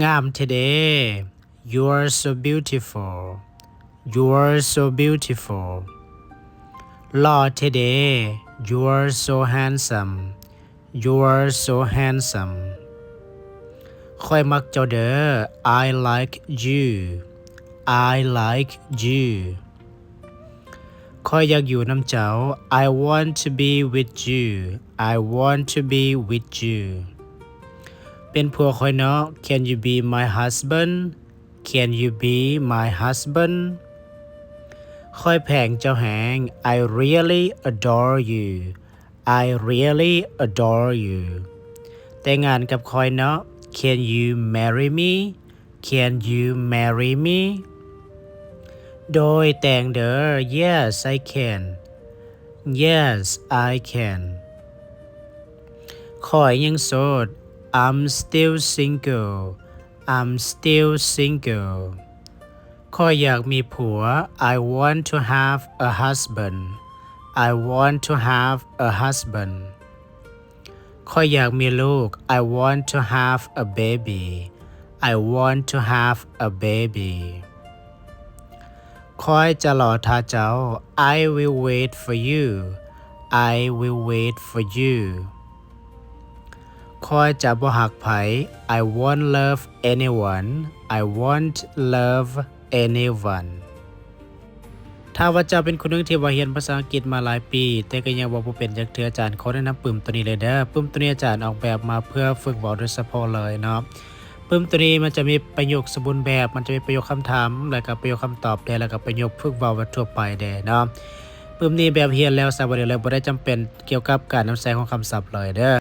งามแท้เด้ You are so beautiful You are so beautiful หล่อแท้เด้ You are so handsome You are so handsome ข้อยมักเจ้าเด้อ I like you I like you ข้อยอยากอยู่นําเจ้า I want to be with you I want to be with you เป็นผัวข้อยเนาะ Can you be my husband Can you be my husband ข้อยแพงเจ้าแหง I really adore you I really adore you แต่งงานกับข้อยเนาะ Can you marry me Can you marry me โดยแต่งเด้อ Yes I can Yes I can ข้อยยังโสด I'm still single I'm still single ข้อยอยากมีผัว I want to have a husband I want to have a husband ข้อยอยากมีลูก I want to have a baby I want to have a baby ข้อยจะรอท่าเจ้า I will wait for you I will wait for you ข้อยจะบ่ฮักไผ I won't love anyone I won't love anyone ถ้าว่าเจ้าเป็นคนนึงที่ว่าเรียนภาษาอังกฤษมาหลายปีแต่ก็ยังเว้าบ่เป็นจักเทื่ออาจารย์ขอแนะนําปึ้มตัวนี้เลยเด้อปึ้มตัวนี้อาจารย์ออกแบบมาเพื่อฝึกเว้าโดยเฉพาะเลยเนาะปึ้มตัวนี้มันจะมีประโยคสมบูรณ์แบบมันจะมีประโยคคําถามแล้วก็ประโยคคําตอบได้แล้วก็ประโยคฝึกเว้าทั่วไปได้เนาะปึ้มนี้แบบเรียนแล้วสบายแล้วบ่ได้จําเป็นเกี่ยวกับการนําใช้ของคําศัพท์เลยเด้อ